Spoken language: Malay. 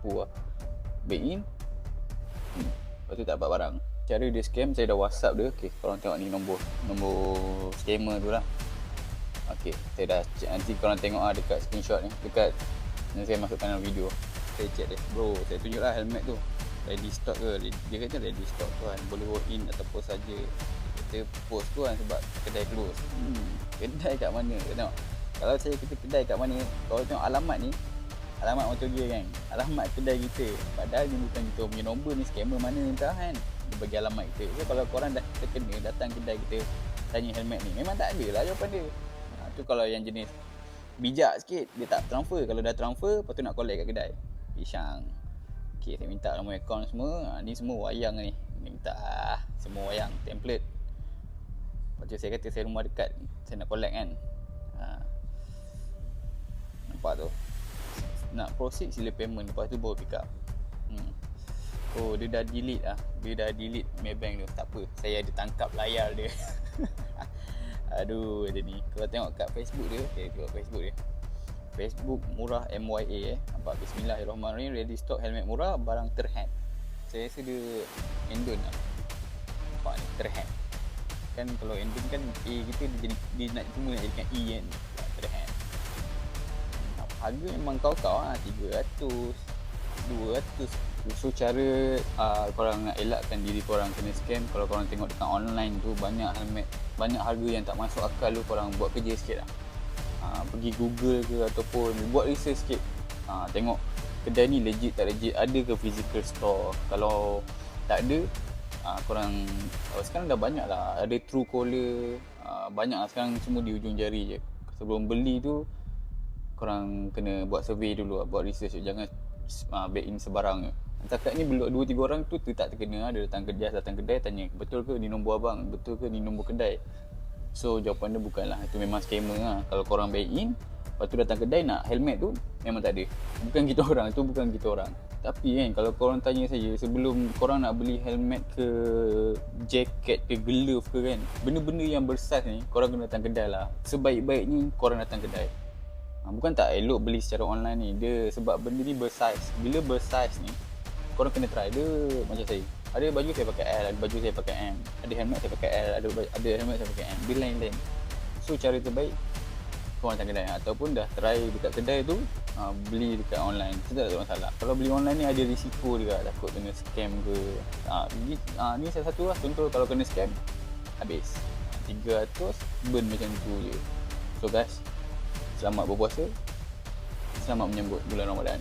tipu lah. Back in, lepas tu tak dapat barang. Cara dia scam, saya dah WhatsApp dia. Okay, korang tengok ni nombor scammer tu lah. Okay, saya dah check. Nanti korang tengok lah dekat screenshot ni, dekat nanti saya masukkan dalam video. Saya check dia, bro, saya tunjuk lah helmet tu ready stock ke. Dia kata ready stock tu kan, boleh walk in ataupun saja. Kita post tu kan sebab kedai close. Kedai kat mana? Tengok, kalau saya kata kedai kat mana, kalau tengok alamat ni, alamat motor gear kan, alamat kedai kita, padahal ni bukan kita punya nombor ni, scammer mana entah kan, dia bagi alamat kita. So kalau korang dah terkena datang kedai kita tanya helmet ni, memang tak ada lah jawapan dia. Tu kalau yang jenis bijak sikit, dia tak transfer. Kalau dah transfer, lepas tu nak collect kat kedai, pisang. Okay, saya minta nombor akaun semua. Ni semua wayang ni, minta semua wayang, template. Lepas tu saya kata saya rumah dekat, saya nak collect kan. Nampak tu, nak proceed sila payment, lepas tu baru pick up. Oh, dia dah delete lah. Dia dah delete Maybank tu. Tak apa, saya ada tangkap layar dia. Aduh, dia ni. Kalau tengok kat Facebook dia, okay, tengok Facebook dia. Facebook murah MYA nampak. Bismillahirrahmanirrahim. Ready stock helmet murah, barang terhad. Saya rasa dia endon lah. Nampak ni, terhad. Kan kalau endon kan A kita dia nak cuma nak jadikan E kan. Terhad. Harga memang kau-kau lah, 300, 200. So cara korang nak elakkan diri korang kena scam, kalau korang tengok dekat online tu banyak helmet, banyak harga yang tak masuk akal tu, korang buat kerja sikit lah. Pergi Google ke ataupun buat research sikit. Tengok kedai ni legit tak legit, ada ke physical store. Kalau tak ada, korang sekarang dah banyak lah, ada Truecaller, banyak lah sekarang, semua di ujung jari je. Sebelum beli tu korang kena buat survey dulu lah, buat research, jangan back in sebarang je. Setakat ni belum 2-3 orang tu tak terkena. Dia datang kedai tanya, betul ke ni nombor abang, betul ke ni nombor kedai. So jawapan dia bukanlah, itu memang scammer lah. Kalau korang back in, lepas tu datang kedai nak helmet tu, memang tak ada. Bukan kita orang, tu bukan kita orang. Tapi kan kalau korang tanya saya, sebelum korang nak beli helmet ke, jaket ke, glove ke kan, benda-benda yang bersaiz ni, korang kena datang kedai lah. Sebaik-baiknya korang datang kedai. Bukan tak elok beli secara online ni, dia sebab benda ni bersaiz. Bila bersaiz ni, korang kena try. Dia macam saya, ada baju saya pakai L, ada baju saya pakai M, ada helmet saya pakai L, ada helmet saya pakai M. Dia lain-lain. So cara terbaik korang datang kedai, ataupun dah try dekat kedai tu, beli dekat online, itu tak ada masalah. Kalau beli online ni ada risiko juga, takut kena scam ke. Ni salah satu lah contoh, kalau kena scam habis 300 burn macam tu je. So guys, selamat berpuasa, selamat menyambut bulan Ramadan.